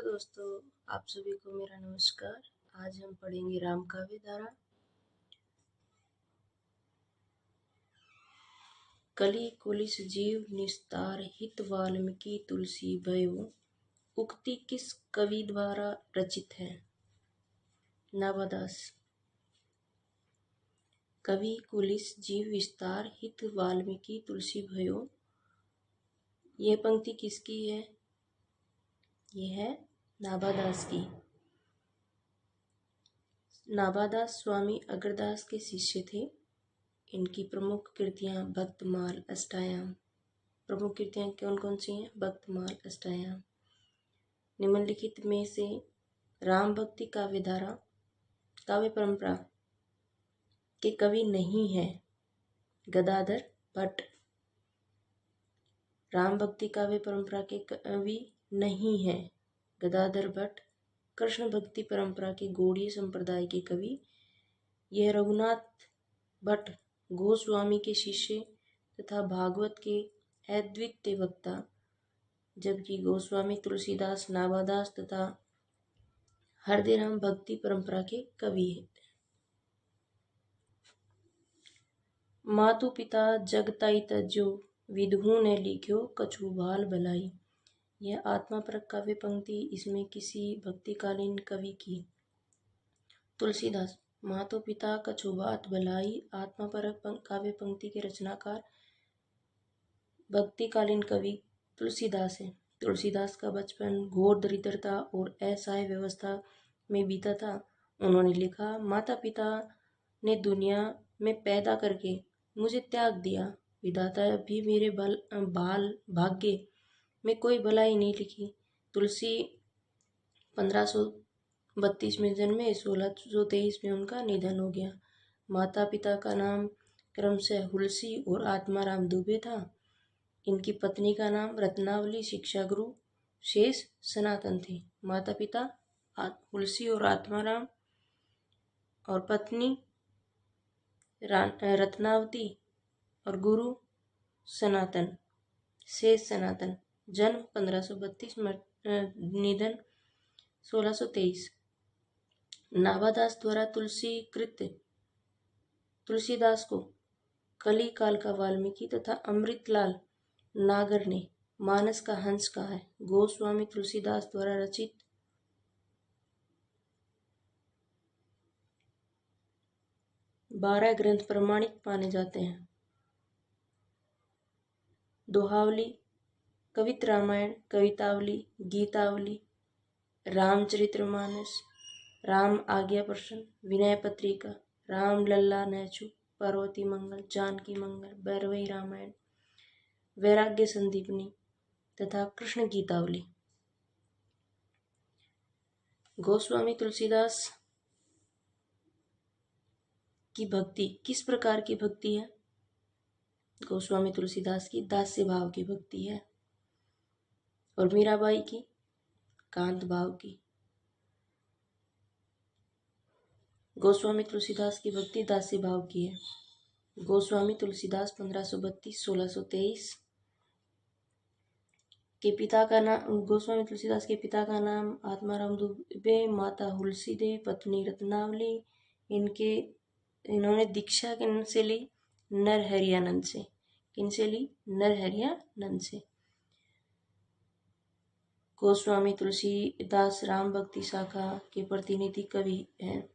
दोस्तों, आप सभी को मेरा नमस्कार। आज हम पढ़ेंगे राम काव्य धारा। कलि कुलिस जीव निस्तार हित वाल्मीकि तुलसी भयो, उक्ति किस कवि द्वारा रचित है? नाभादास। कवि कुलिस जीव विस्तार हित वाल्मीकि तुलसी भयो, यह पंक्ति किसकी है? यह है नाभादास की। नाभादास स्वामी अग्रदास के शिष्य थे। इनकी प्रमुख कृतियां भक्तमाल अष्टायाम। प्रमुख कृतियां कौन कौन सी हैं? भक्तमाल अष्टायाम। निम्नलिखित में से राम भक्ति काव्य धारा काव्य परंपरा के कवि नहीं है? गदाधर भट्ट। राम भक्ति काव्य परंपरा के कवि नहीं है गदाधर भट्ट। कृष्ण भक्ति परंपरा के गौड़ीय संप्रदाय के कवि यह रघुनाथ भट्ट गोस्वामी के शिष्य तथा भागवत के अद्वितीय वक्ता, जबकि गोस्वामी तुलसीदास नाभादास तथा हरदेराम भक्ति परंपरा के कवि हैं। मातु पिता जगताई तजो, विधु ने लिख्यो कछु भाल भलाई। यह आत्मापरक काव्य पंक्ति इसमें किसी भक्तिकालीन कवि की? तुलसीदास। मातो पिता कछु बात भलाई आत्मापरक काव्य पंक्ति के रचनाकार भक्तिकालीन कवि तुलसीदास है। तुलसीदास का बचपन घोर दरिद्रता और असहाय व्यवस्था में बीता था। उन्होंने लिखा, माता पिता ने दुनिया में पैदा करके मुझे त्याग दिया। विधाता भी मेरे बाल भाग्य में कोई भलाई नहीं लिखी। तुलसी 1532 में जन्मे, 1623 में उनका निधन हो गया। माता पिता का नाम क्रमशः हुलसी और आत्माराम दुबे था। इनकी पत्नी का नाम रत्नावली शिक्षा गुरु शेष सनातन थे। माता पिता हुलसी और आत्माराम और पत्नी रत्नावती और गुरु सनातन शेष सनातन। जन्म 1532, निधन 1623। नाभादास द्वारा तुलसीदास को कली काल का वाल्मीकि तथा अमृतलाल नागर ने मानस का हंस कहा है। गोस्वामी तुलसीदास द्वारा रचित 12 ग्रंथ प्रमाणिक माने जाते हैं। दोहावली, कवित रामायण, कवितावली, गीतावली, रामचरितमानस, राम आज्ञा प्रश्न, विनय पत्रिका, राम लल्ला नैचु, पार्वती मंगल, जानकी मंगल, भैरवी रामायण, वैराग्य संदीपनी तथा कृष्ण गीतावली। गोस्वामी तुलसीदास की भक्ति किस प्रकार की भक्ति है? गोस्वामी तुलसीदास की दास्य भाव की भक्ति है और मीराबाई की कांत भाव की। गोस्वामी तुलसीदास की भक्ति दास्य भाव की है। गोस्वामी तुलसीदास 1532-1623 के पिता का नाम गोस्वामी तुलसीदास के पिता का नाम आत्माराम दुबे, माता हुलसी दे, पत्नी रत्नावली। इन्होंने दीक्षा किनसे ली? नरहरियानंद से। किनसे ली? नरहरियानंद से। गोस्वामी तुलसीदास राम भक्ति शाखा के प्रतिनिधि कवि हैं।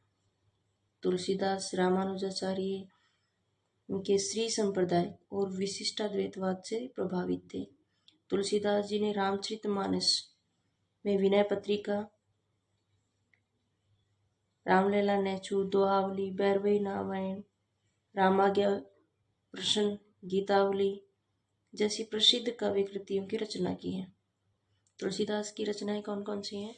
तुलसीदास रामानुजाचार्य के श्री संप्रदाय और विशिष्टाद्वैतवाद से प्रभावित थे। तुलसीदास जी ने रामचरितमानस में विनय पत्रिका, रामलीला नैचु, दोहावली, भैरवी रामायण, रामाज्ञा प्रश्न, गीतावली जैसी प्रसिद्ध काव्य कृतियों की रचना की है। तुलसीदास की रचनाएं कौन कौन सी हैं?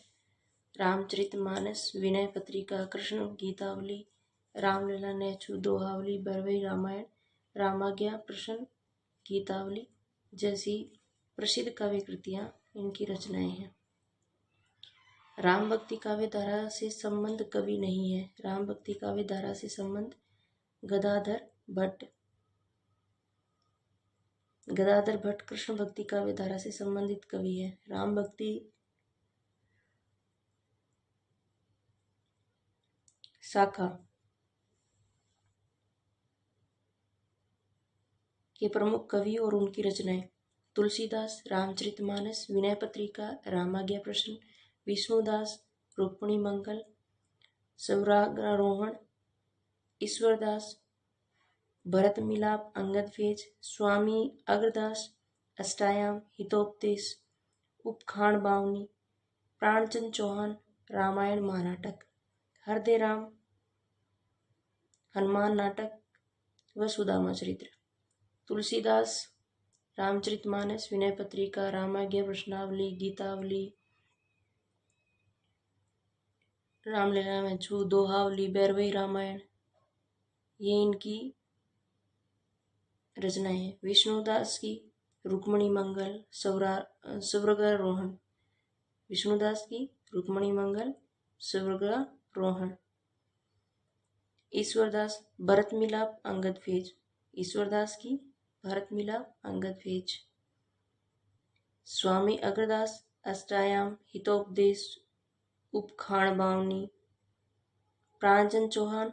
रामचरितमानस, विनय पत्रिका, कृष्ण गीतावली, रामलीला नैचु, दोहावली, भैरवी रामायण, रामाज्ञा प्रश्न, गीतावली जैसी प्रसिद्ध काव्य कृतियां इनकी रचनाएं हैं। राम भक्ति काव्य धारा से संबंध कवि नहीं है। राम भक्ति काव्य धारा से संबंध गदाधर भट्ट कृष्ण भक्ति काव्य धारा से संबंधित कवि है। राम भक्ति शाखा के प्रमुख कवि और उनकी रचनाएं। तुलसीदास रामचरितमानस, विनय पत्रिका, रामाज्ञा प्रश्न, विष्णुदास रुक्मिणी मंगल, सौराग्रारोहण, ईश्वरदास भरत मिलाप, अंगद फेज, स्वामी अग्रदास अष्टायाम, हितोपदेश, उपखाण बावनी, प्राणचंद चौहान रामायण महानाटक, हृदय राम हनुमान नाटक व सुदामा चरित्र। तुलसीदास रामचरितमानस, विनय पत्रिका, रामाज्ञा प्रश्नावली, गीतावली, रामलीला में छू, दोहावली, बैरवई रामायण, ये इनकी रचनाएं हैं। विष्णुदास की रुक्मिणी मंगल, सौरगारोहण, विष्णुदास की रुक्मिणी मंगल, सौरगारोहण, ईश्वरदास भरत मिलाप, अंगद फेज, ईश्वरदास की भरत मिलाप, अंगद फेज, स्वामी अग्रदास अष्टायाम, हितोपदेश, उपखाण बावनी, प्राणचंद चौहान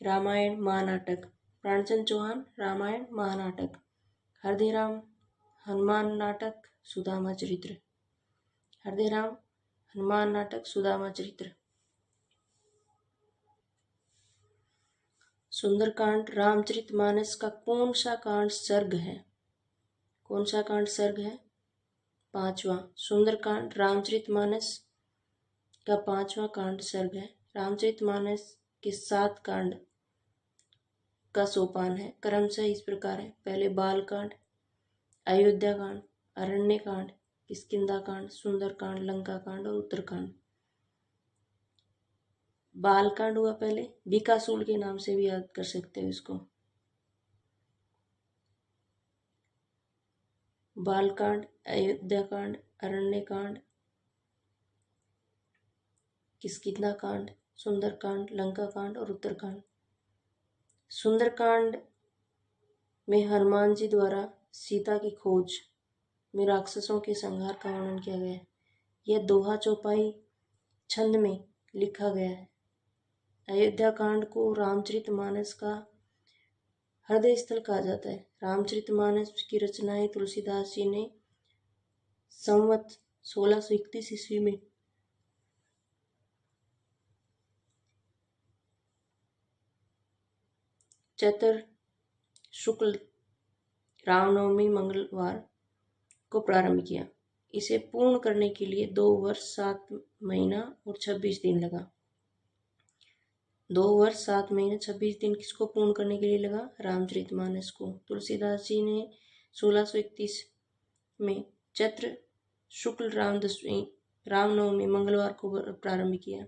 रामायण महानाटक, प्राणचंद चौहान रामायण महानाटक, हृदय राम हनुमान नाटक, सुदामा चरित्र, हृदय राम हनुमान नाटक, सुदामा चरित्र। सुंदरकांड रामचरितमानस का कौन सा कांड सर्ग है? कौन सा कांड सर्ग है? 5वां। सुंदरकांड रामचरितमानस का 5वां कांड सर्ग है। रामचरितमानस के 7 कांड का सोपान है। क्रमशः इस प्रकार है। पहले बालकांड, अयोध्या कांड, अरण्य कांड, किष्किंधा कांड, सुंदरकांड, लंका कांड और उत्तरकांड। बालकांड हुआ पहले, बीकासूल के नाम से भी याद कर सकते हो इसको। बालकांड, अयोध्या कांड, अरण्य कांड, किष्किंधा कांड, सुंदरकांड, लंका कांड और उत्तरकांड। सुंदरकांड में हनुमान जी द्वारा सीता की खोज में राक्षसों के संहार का वर्णन किया गया है। यह दोहा चौपाई छंद में लिखा गया है। अयोध्या कांड को रामचरितमानस का हृदय स्थल कहा जाता है। रामचरितमानस की रचनाएं तुलसीदास जी ने संवत 1631 ईस्वी में चैत्र शुक्ल रामनवमी मंगलवार को प्रारंभ किया। इसे पूर्ण करने के लिए 2 वर्ष 7 महीना और 26 दिन लगा। 2 वर्ष 7 महीने 26 दिन किसको पूर्ण करने के लिए लगा? रामचरितमानस को। तुलसीदास जी ने 1631 में चैत्र शुक्ल रामनवमी मंगलवार को प्रारंभ किया।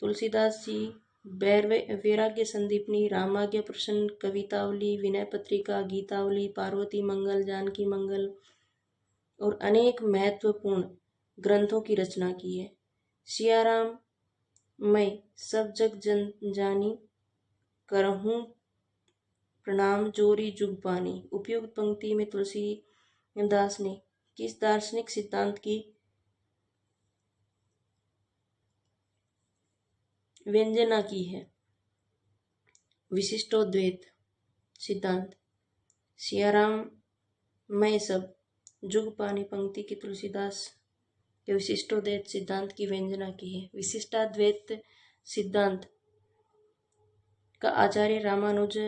तुलसीदास जी वैराग्य संदीपनी, रामाज्ञा प्रश्न, कवितावली, विनय पत्रिका, गीतावली, पार्वती मंगल, जानकी मंगल और अनेक महत्वपूर्ण ग्रंथों की रचना की है। सियाराम मैं सब जग जानी, करहूँ प्रणाम जोरी जुग पानी। उपयुक्त पंक्ति में तुलसीदास ने किस दार्शनिक सिद्धांत की व्यंजना की है? विशिष्टोद्वैत सिद्धांत। सियाराम मैं सब जुग पानी पंक्ति की तुलसीदास के विशिष्टोद्वैत सिद्धांत की व्यंजना की है। विशिष्टाद्वैत सिद्धांत का आचार्य रामानुज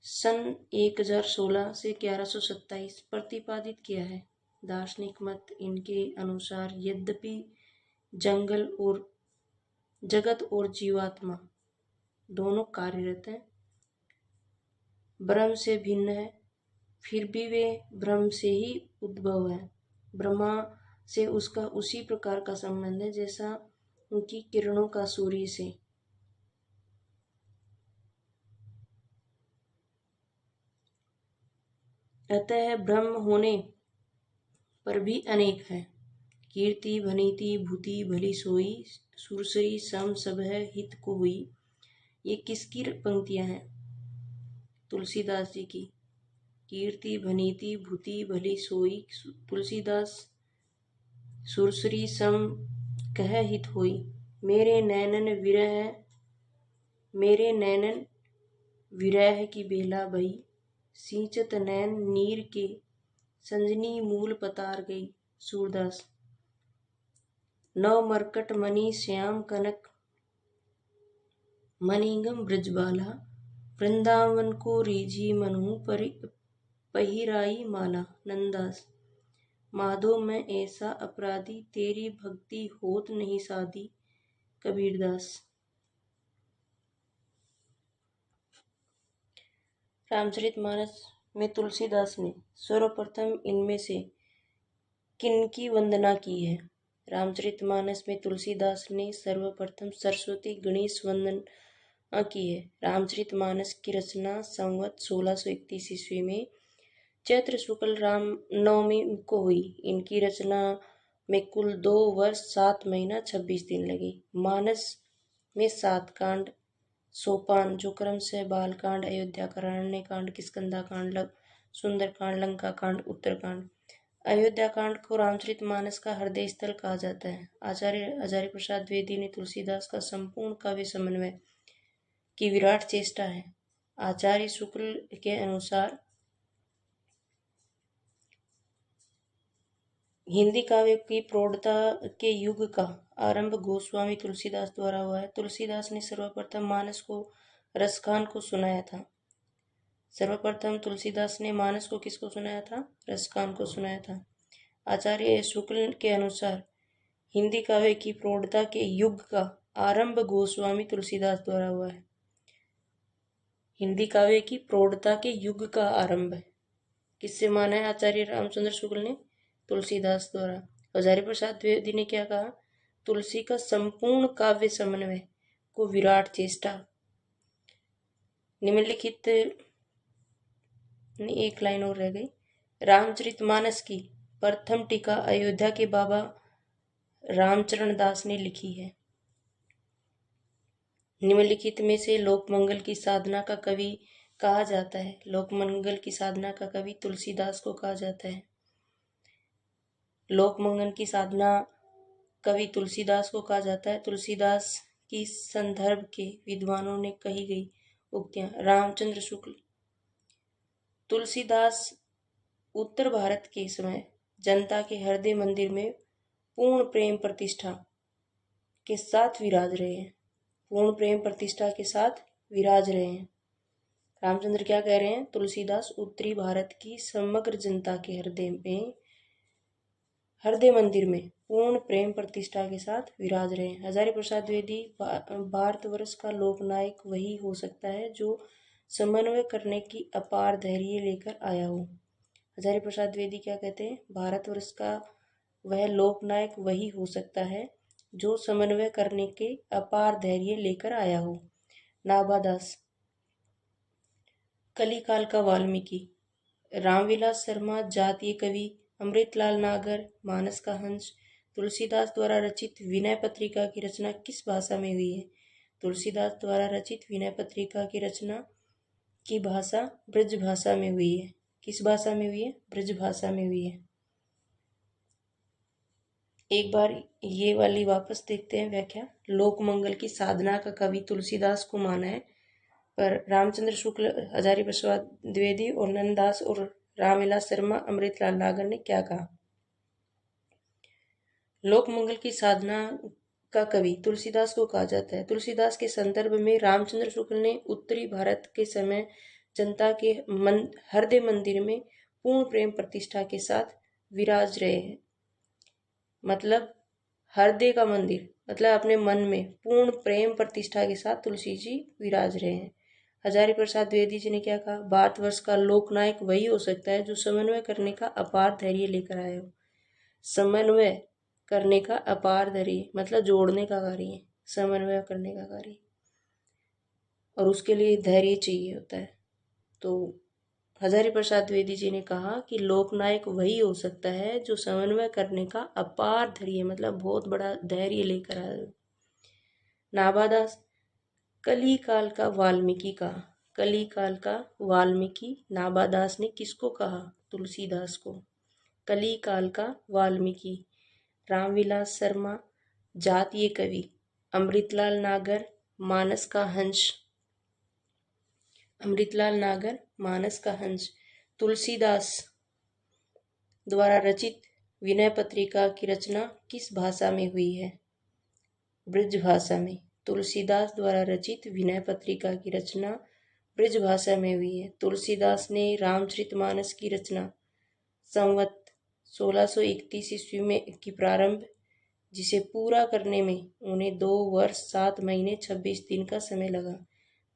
सन 1016 से 1127 प्रतिपादित किया है। दार्शनिक मत इनके अनुसार यद्यपि जगत और जीवात्मा दोनों कार्यरत हैं, ब्रह्म से भिन्न है, फिर भी वे ब्रह्म से ही उद्भव है। ब्रह्मा से उसका उसी प्रकार का संबंध है जैसा उनकी किरणों का सूर्य से। अतः ब्रह्म होने पर भी अनेक है। कीर्ति भनीति भूति भली सोई, सुरसई सम सब है हित को हुई। ये किसकी पंक्तियां हैं? तुलसीदास जी की। कीर्ति भनीति भूति भली सोई, तुलसीदास सुरसरी सम कह हित होई। मेरे नैनन विरह की बेला भई। सींचत नैन नीर के संजनी मूल पतार गई। सूरदास। नव मरकट मणि श्याम कनक मणिगम ब्रजबाला। वृंदावन को रीझी मनु पहिराई माला। नंददास। माधो मैं ऐसा अपराधी, तेरी भक्ति होत नहीं साधी। कबीरदास। रामचरितमानस में तुलसीदास ने सर्वप्रथम इनमें से किनकी वंदना की है? रामचरितमानस में तुलसीदास ने सर्वप्रथम सरस्वती गणेश वंदना की है। रामचरितमानस की रचना संवत 1631 ईस्वी में चैत्र शुक्ल राम नवमी को हुई। इनकी रचना में कुल 2 वर्ष 7 महीना 26 दिन लगे। मानस में 7 कांड, सोपान जो क्रम से बालकांड, अयोध्या अरण्य कांड, किष्किंधा कांड, सुंदरकांड, लंका कांड, उत्तरकांड। अयोध्या कांड को रामचरितमानस का हृदय स्थल कहा जाता है। आचार्य हजारी प्रसाद द्विवेदी ने तुलसीदास का संपूर्ण काव्य समन्वय की विराट चेष्टा है। आचार्य शुक्ल के अनुसार हिंदी काव्य की प्रौढ़ता के युग का आरंभ गोस्वामी तुलसीदास द्वारा हुआ है। तुलसीदास ने सर्वप्रथम मानस को रसखान को सुनाया था। सर्वप्रथम तुलसीदास ने मानस को किसको सुनाया था? रसखान को सुनाया था। आचार्य शुक्ल के अनुसार हिंदी काव्य की प्रौढ़ता के युग का आरंभ गोस्वामी तुलसीदास द्वारा हुआ है। हिंदी काव्य की प्रौढ़ता के युग का आरंभ किससे माना है? आचार्य रामचंद्र शुक्ल ने तुलसीदास द्वारा। हजारी प्रसाद द्विवेदी ने क्या कहा? तुलसी का संपूर्ण काव्य समन्वय को विराट चेष्टा। निम्नलिखित एक लाइन और रह गई। रामचरितमानस की प्रथम टीका अयोध्या के बाबा रामचरण दास ने लिखी है। निम्नलिखित में से लोकमंगल की साधना का कवि कहा जाता है। लोकमंगल की साधना का कवि तुलसीदास को कहा जाता है। लोकमंगल की साधना कवि तुलसीदास को कहा जाता है। तुलसीदास की संदर्भ के विद्वानों ने कही गई उक्तियां। रामचंद्र शुक्ल। तुलसीदास उत्तर भारत के समय जनता के हृदय मंदिर में पूर्ण प्रेम प्रतिष्ठा के साथ विराज रहे हैं। पूर्ण प्रेम प्रतिष्ठा के साथ विराज रहे हैं। रामचंद्र क्या कह रहे हैं? तुलसीदास उत्तरी भारत की समग्र जनता के हृदय मंदिर में पूर्ण प्रेम प्रतिष्ठा के साथ विराज रहे हैं। हजारी प्रसाद द्विवेदी। भारतवर्ष का लोकनायक वही हो सकता है जो समन्वय करने की अपार धैर्य लेकर आया हो। हजारी प्रसाद द्विवेदी क्या कहते हैं? भारतवर्ष का वह लोकनायक वही हो सकता है जो समन्वय करने के अपार धैर्य लेकर आया हो। नाभादास। कलिकाल का वाल्मीकि। रामविलास शर्मा जातीय कवि। अमृतलाल नागर मानस का हंस। तुलसीदास द्वारा रचित विनय पत्रिका की रचना किस भाषा में हुई है? तुलसीदास द्वारा रचित विनय पत्रिका की रचना की भाषा ब्रज भाषा में हुई है। किस भाषा में हुई है? ब्रज भाषा में हुई है। एक बार ये वाली वापस देखते हैं व्याख्या। लोकमंगल की साधना का कवि तुलसीदास को माना है, पर रामचंद्र शुक्ल, हजारी प्रसाद द्विवेदी और नंददास और रामविलास शर्मा, अमृतलाल नागर ने क्या कहा? लोकमंगल की साधना का कवि तुलसीदास को कहा जाता है। तुलसीदास के संदर्भ में रामचंद्र शुक्ल ने उत्तरी भारत के समय जनता के हृदय मंदिर में पूर्ण प्रेम प्रतिष्ठा के साथ विराज रहे हैं। मतलब हृदय का मंदिर, मतलब अपने मन में पूर्ण प्रेम प्रतिष्ठा के साथ तुलसी जी विराज रहे हैं। हजारी प्रसाद द्विवेदी जी ने क्या कहा? भारतवर्ष का लोकनायक वही हो सकता है जो समन्वय करने का अपार धैर्य लेकर आया हो। समन्वय करने का अपार धैर्य मतलब जोड़ने का कार्य, समन्वय करने का कार्य, और उसके लिए धैर्य चाहिए होता है। तो हजारी प्रसाद द्विवेदी जी ने कहा कि लोकनायक वही हो सकता है जो समन्वय करने का अपार धैर्य मतलब बहुत बड़ा धैर्य लेकर आया। नाभादास। कलिकाल का वाल्मीकि कहा। कलिकाल का वाल्मीकि नाभादास ने किसको कहा? तुलसीदास को। कलिकाल का वाल्मीकि रामविलास शर्मा, जातीय कवि। अमृतलाल नागर, मानस का हंस। अमृतलाल नागर, मानस का हंस। तुलसीदास द्वारा रचित विनय पत्रिका की रचना किस भाषा में हुई है? ब्रज भाषा में। तुलसीदास द्वारा रचित विनय पत्रिका की रचना ब्रज भाषा में हुई है। तुलसीदास ने रामचरितमानस की रचना संवत 1631 ईस्वी में की प्रारंभ, जिसे पूरा करने में उन्हें 2 वर्ष 7 महीने 26 दिन का समय लगा।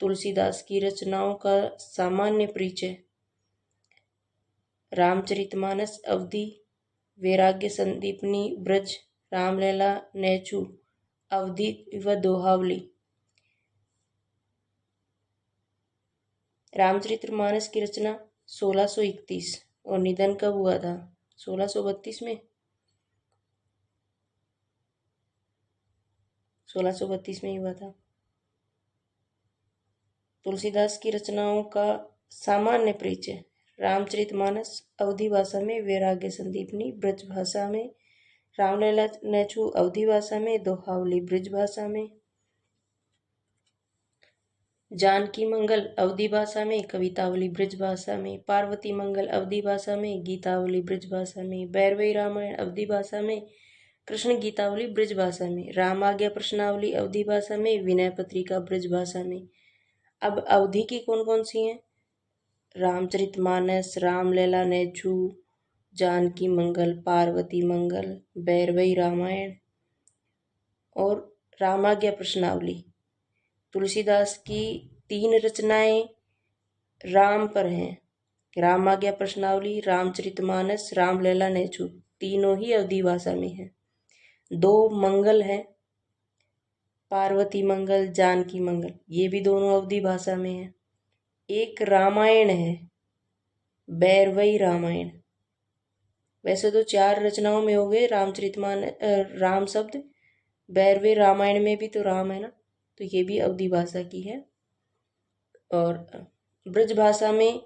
तुलसीदास की रचनाओं का सामान्य परिचय। रामचरितमानस, अवधि, वैराग्य संदीपनी, ब्रज, रामलला, नैचु, अवधि व दोहावली। रामचरितमानस की रचना 1631 और निधन कब हुआ था? 1632 में। 1632 में ही हुआ था। तुलसीदास की रचनाओं का सामान्य परिचय। रामचरितमानस अवधी भाषा में, वैराग्य संदीपनी ब्रज भाषा में, रामलला नैचु अवधी भाषा में, दोहावली ब्रज भाषा में। जानकी मंगल अवधी भाषा में, कवितावली ब्रज भाषा में, पार्वती मंगल अवधी भाषा में, गीतावली ब्रज भाषा में, भैरवी रामायण अवधी भाषा में, कृष्ण गीतावली ब्रज भाषा में, रामाज्ञा प्रश्नावली अवधी भाषा में, विनय पत्रिका ब्रज भाषा में। अब अवधि की कौन कौन सी हैं? रामचरितमानस, रामलला नैचु, जानकी मंगल, पार्वती मंगल, भैरवी रामायण और रामाज्ञा प्रश्नावली। तुलसीदास की 3 रचनाएं राम पर हैं। रामाज्ञा प्रश्नावली, रामचरितमानस, रामलला नैचु, तीनों ही अवधी भाषा में हैं। 2 मंगल हैं, पार्वती मंगल, जानकी मंगल, ये भी दोनों अवधी भाषा में हैं। एक रामायण है, भैरवी रामायण। वैसे तो 4 रचनाओं में हो गए राम शब्द, भैरवी रामायण में भी तो राम है ना, तो ये भी अवधी भाषा की है। और ब्रज भाषा में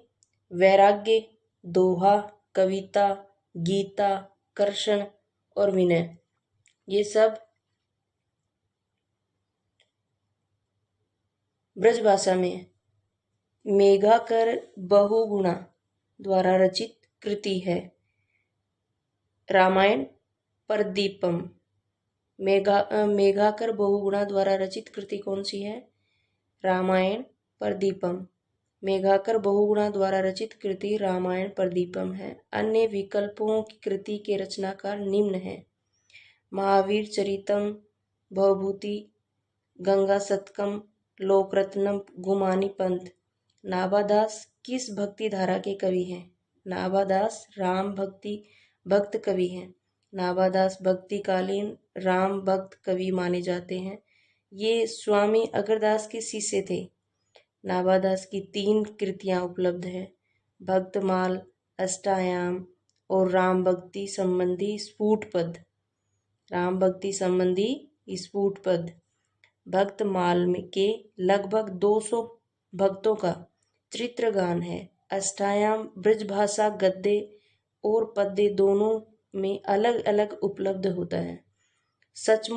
वैराग्य, दोहा, कविता, गीता, कर्षण और विनय, ये सब ब्रज भाषा में है। मेघाकर बहुगुणा द्वारा रचित कृति है रामायण प्रदीपम। मेघाकर बहुगुणा द्वारा रचित कृति कौन सी है? रामायण प्रदीपम। मेघाकर बहुगुणा द्वारा रचित कृति रामायण प्रदीपम है। अन्य विकल्पों की कृति के रचनाकार निम्न हैं: महावीर चरितम, भवभूति, गंगा शतकम, लोकरत्नम, गुमानी पंथ। नाभादास किस भक्ति धारा के कवि हैं? नाभादास राम भक्ति भक्त कवि हैं। नाभादास भक्तिकालीन राम भक्त कवि माने जाते हैं। ये स्वामी अगरदास के शिष्य थे। नाभादास की 3 कृतियां उपलब्ध हैं: भक्तमाल, अष्टायाम और राम भक्ति संबंधी स्फुट पद। राम भक्ति संबंधी स्फुट पद। भक्तमाल में के लगभग 200 भक्तों का चित्रगान है। अष्टायाम ब्रजभाषा गद्य और पद्य दोनों में अलग अलग उपलब्ध होता है। सच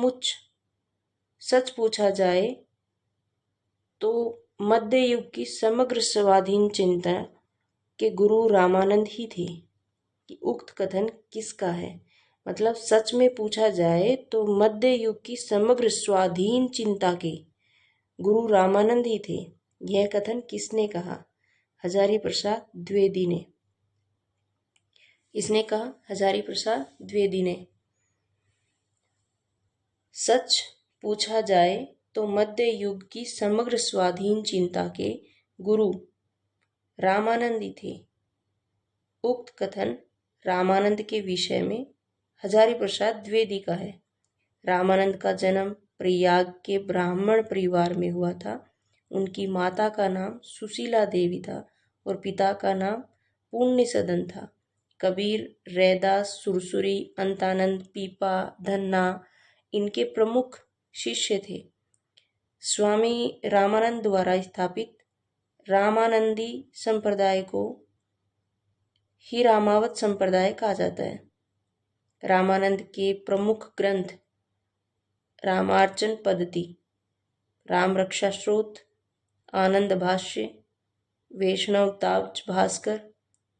पूछा जाए तो मध्य युग की समग्र स्वाधीन चिंता के गुरु रामानंद ही थे। कि उक्त कथन किसका है? मतलब सच में पूछा जाए तो मध्य युग की समग्र स्वाधीन चिंता के गुरु रामानंद ही थे। यह कथन किसने कहा? हजारी प्रसाद द्विवेदी ने। इसने कहा हजारी प्रसाद द्विवेदी ने। सच पूछा जाए तो मध्य युग की समग्र स्वाधीन चिंता के गुरु रामानंद ही थे। उक्त कथन रामानंद के विषय में हजारी प्रसाद द्विवेदी का है। रामानंद का जन्म प्रयाग के ब्राह्मण परिवार में हुआ था। उनकी माता का नाम सुशीला देवी था और पिता का नाम पुण्य सदन था। कबीर, रैदास, सुरसुरी, अंतानंद, पीपा, धन्ना इनके प्रमुख शिष्य थे। स्वामी रामानंद द्वारा स्थापित रामानंदी संप्रदाय को ही रामावत संप्रदाय कहा जाता है। रामानंद के प्रमुख ग्रंथ रामार्चन पद्धति, राम रक्षा स्त्रोत, आनंद भाष्य, वैष्णव ताज भास्कर,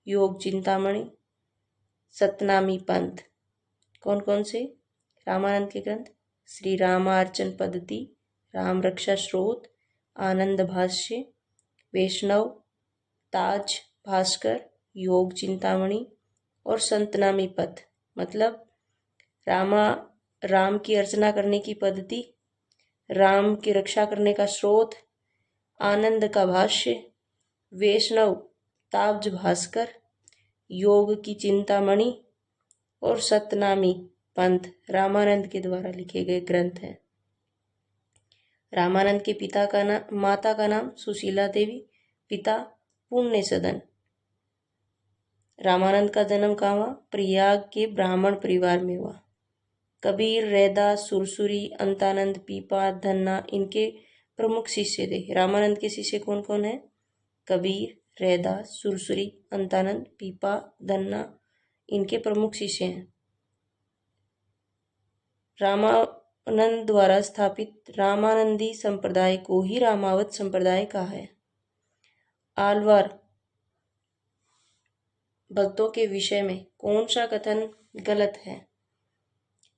योग चिंतामणि, सतनामी पंथ। कौन कौन से रामानंद के ग्रंथ? श्री रामार्चन पद्धति, राम रक्षा स्त्रोत, आनंद भाष्य, वैष्णव ताज भास्कर, योग चिंतामणि और संतनामी पथ। मतलब राम की अर्चना करने की पद्धति, राम की रक्षा करने का स्रोत, आनंद का भाष्य, वैष्णव ताज भास्कर, योग की चिंतामणि और सतनामी पंथ रामानंद के द्वारा लिखे गए ग्रंथ हैं। रामानंद के माता का नाम सुशीला देवी, पिता पुण्य सदन। रामानंद का जन्म कहाँ हुआ? प्रयाग के ब्राह्मण परिवार में हुआ। कबीर, रैदास, सुरसुरी, अंतानंद, पीपा, धन्ना इनके प्रमुख शिष्य थे। रामानंद के शिष्य कौन कौन है? कबीर, रैदास, सुरसुरी, अंतानंद, पीपा, धन्ना इनके प्रमुख शिष्य हैं। रामानंद द्वारा स्थापित रामानंदी संप्रदाय को ही रामावत संप्रदाय कहा है। आलवार भक्तों के विषय में कौन सा कथन गलत है?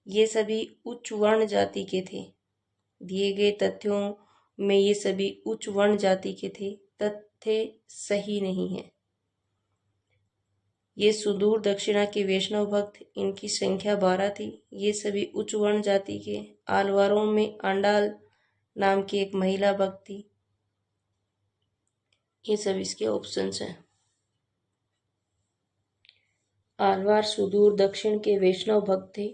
ये सभी उच्च वर्ण जाति के थे। दिए गए तथ्यों में ये सभी उच्च वर्ण जाति के थे, तथ्य सही नहीं है। ये सुदूर दक्षिणा के वैष्णव भक्त, इनकी संख्या 12 थी। ये सभी उच्च वर्ण जाति के। आलवारों में आंडाल नाम की एक महिला भक्त थी। ये सब इसके ऑप्शंस हैं। आलवार सुदूर दक्षिण के वैष्णव भक्त थे।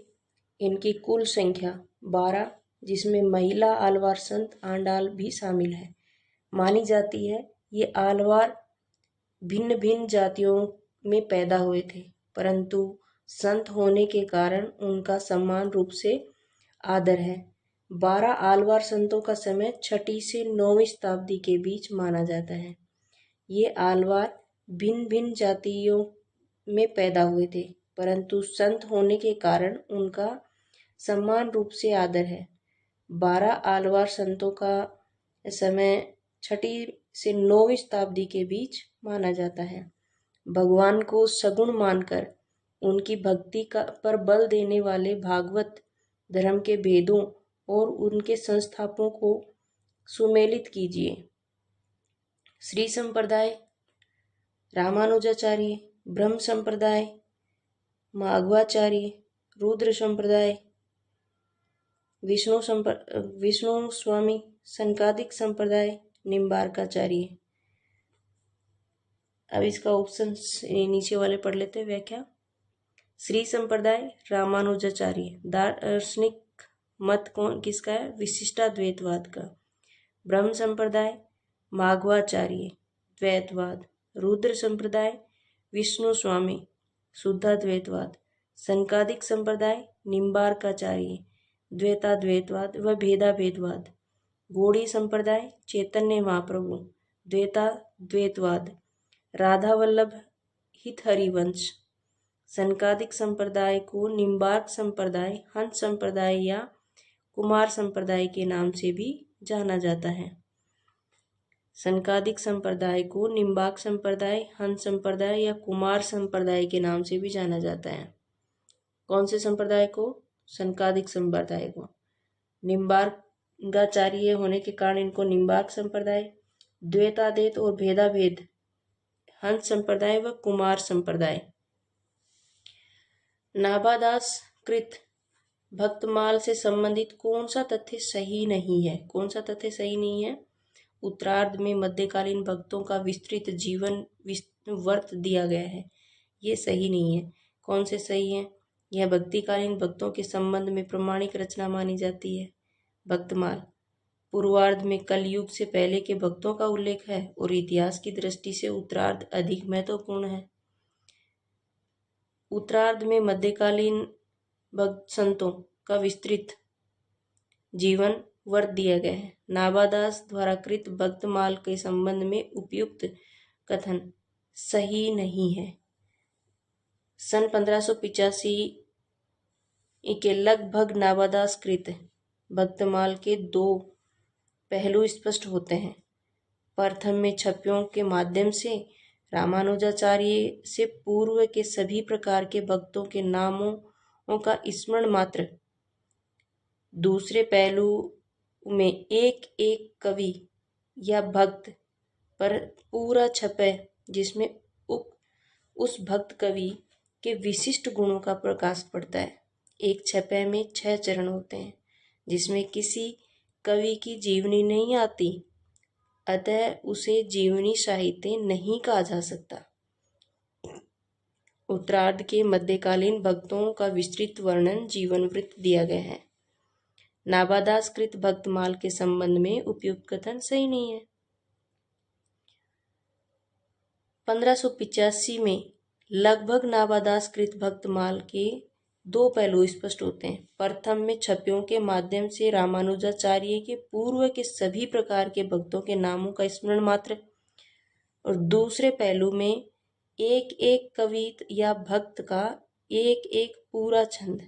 इनकी कुल संख्या 12, जिसमें महिला आलवार संत आंडाल भी शामिल है। मानी जाती है ये आलवार भिन्न भिन्न जातियों में पैदा हुए थे, परंतु संत होने के कारण उनका समान रूप से आदर है। 12 आलवार संतों का समय 6वीं से 9वीं शताब्दी के बीच माना जाता है। ये आलवार भिन्न भिन्न जातियों में पैदा हुए थे, परंतु संत होने के कारण उनका समान रूप से आदर है। 12 आलवार संतों का समय 6वीं से 9वीं शताब्दी के बीच माना जाता है। भगवान को सगुण मानकर उनकी भक्ति पर बल देने वाले भागवत धर्म के भेदों और उनके संस्थापकों को सुमेलित कीजिए। श्री संप्रदाय, रामानुजाचार्य, ब्रह्म संप्रदाय, माघवाचार्य, रुद्र संप्रदाय, विष्णु स्वामी, संकादिक संप्रदाय, निम्बार्काचार्य। अब इसका ऑप्शन नीचे वाले पढ़ लेते हैं व्याख्या। श्री संप्रदाय रामानुजाचार्य, दार्शनिक मत कौन किसका है? विशिष्टाद्वैतवाद का। ब्रह्म संप्रदाय माघवाचार्य, द्वैतवाद। रुद्र संप्रदाय विष्णु स्वामी, शुद्धाद्वैतवाद। संकादिक संप्रदाय निम्बार्काचार्य, द्वैताद्वैतवाद व भेदाभेदवाद। गौड़ी संप्रदाय चैतन्य महाप्रभु, द्वैताद्वैतवाद। राधा वल्लभ हित हरिवंश। संकादिक संप्रदाय को निम्बार्क संप्रदाय, हंस संप्रदाय या कुमार संप्रदाय के नाम से भी जाना जाता है। संकादिक संप्रदाय को निम्बार्क संप्रदाय, हंस संप्रदाय या कुमार संप्रदाय के नाम से भी जाना जाता है। कौन से संप्रदाय को? संकादिक संप्रदाय को। निम्बार्काचार्य होने के कारण इनको निम्बार्क संप्रदाय, द्वैताद्वैत और भेदाभेद हंस संप्रदाय व कुमार संप्रदाय। नाभादास कृत भक्तमाल से संबंधित कौन सा तथ्य सही नहीं है? कौन सा तथ्य सही नहीं है? उत्तरार्ध में मध्यकालीन भक्तों का विस्तृत जीवन वर्त दिया गया है, ये सही नहीं है। कौन से सही है? यह भक्तिकालीन भक्तों के संबंध में प्रमाणिक रचना मानी जाती है। भक्तमाल पूर्वार्ध में कलयुग से पहले के भक्तों का उल्लेख है और इतिहास की दृष्टि से उत्तरार्ध अधिक महत्वपूर्ण है। उत्तरार्ध में मध्यकालीन भक्त संतों का विस्तृत जीवन वर्त दिया गया है। नाभादास द्वारा कृत भक्तमाल के संबंध में उपयुक्त कथन सही नहीं है। सन 1585 के लगभग नाबादास कृत भक्तमाल के दो पहलू स्पष्ट होते हैं। प्रथम में छपियों के माध्यम से रामानुजाचार्य से पूर्व के सभी प्रकार के भक्तों के नामों का स्मरण मात्र। दूसरे पहलू में एक एक कवि या भक्त पर पूरा छपे जिसमें उस भक्त कवि के विशिष्ट गुणों का प्रकाश पड़ता है। एक छपे में 6 चरण होते हैं जिसमें किसी कवि की जीवनी नहीं आती, अतः उसे जीवनी साहित्य नहीं कहा जा सकता। उत्तरार्ध के मध्यकालीन भक्तों का विस्तृत वर्णन जीवन वृत्त दिया गया है। नाबादासकृत भक्तमाल के संबंध में उपयुक्त कथन सही नहीं है। 1585 में लगभग नाबादासकृत भक्तमाल के दो पहलू स्पष्ट होते हैं। प्रथम में छपियों के माध्यम से रामानुजाचार्य के पूर्व के सभी प्रकार के भक्तों के नामों का स्मरण मात्र, और दूसरे पहलू में एक एक कवि या भक्त का एक एक पूरा छंद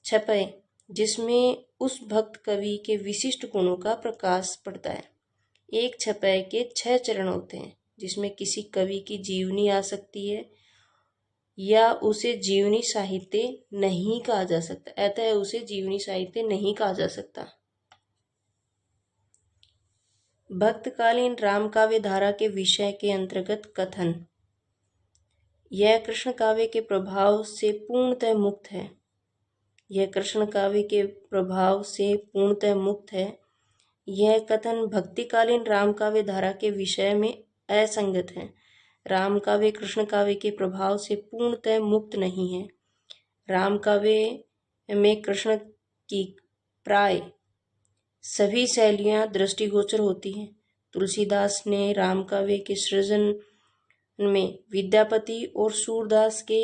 छपे जिसमें उस भक्त कवि के विशिष्ट गुणों का प्रकाश पड़ता है। एक छपे के 6 चरण होते हैं जिसमें किसी कवि की जीवनी आ सकती है या उसे जीवनी साहित्य नहीं कहा जा सकता, अतः उसे जीवनी साहित्य नहीं कहा जा सकता। भक्तकालीन राम काव्य धारा के विषय के अंतर्गत कथन। यह कृष्ण काव्य के प्रभाव से पूर्णतः मुक्त है। यह कृष्ण काव्य के प्रभाव से पूर्णतः मुक्त है। यह कथन भक्तिकालीन राम काव्य धारा के विषय में असंगत है। राम काव्य कृष्ण काव्य के प्रभाव से पूर्णतः मुक्त नहीं है। राम काव्य में कृष्ण की प्राय सभी शैलियाँ दृष्टिगोचर होती हैं। तुलसीदास ने राम काव्य के सृजन में विद्यापति और सूरदास के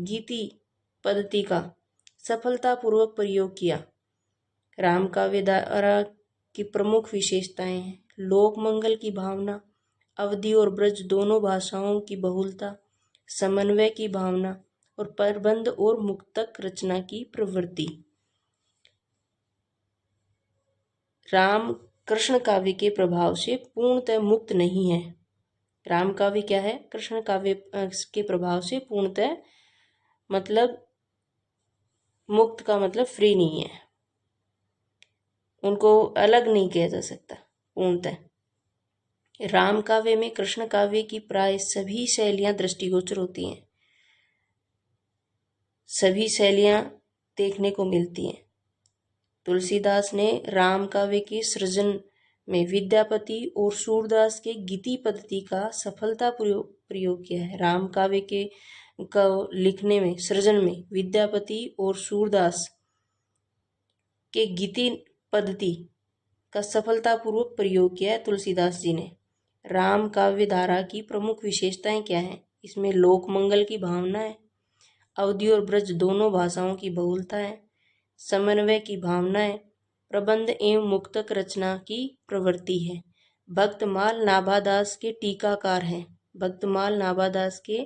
गीति पद्धति का सफलतापूर्वक प्रयोग किया। राम काव्य धारा की प्रमुख विशेषताएं हैं लोक मंगल की भावना, अवधी और ब्रज दोनों भाषाओं की बहुलता, समन्वय की भावना और प्रबंध और मुक्तक रचना की प्रवृत्ति। राम कृष्ण काव्य के प्रभाव से पूर्णतः मुक्त नहीं है। राम काव्य क्या है? कृष्ण काव्य के प्रभाव से पूर्णतः मतलब मुक्त का मतलब फ्री नहीं है, उनको अलग नहीं किया जा सकता पूर्णतः। राम काव्य में कृष्ण काव्य की प्राय सभी शैलियाँ दृष्टिगोचर होती हैं, सभी शैलियाँ देखने को मिलती हैं। तुलसीदास ने राम काव्य के सृजन में विद्यापति और सूरदास के गीति पद्धति का सफलता प्रयोग किया है। राम काव्य के लिखने में सृजन में विद्यापति और सूरदास के गीति पद्धति का सफलतापूर्वक प्रयोग किया है तुलसीदास जी ने। राम काव्य धारा की प्रमुख विशेषताएं क्या हैं? इसमें लोक मंगल की भावना है, अवधी और ब्रज दोनों भाषाओं की बहुलता है, समन्वय की भावना है, प्रबंध एवं मुक्तक रचना की प्रवृत्ति है। भक्तमाल नाभादास के टीकाकार हैं। भक्तमाल नाभादास के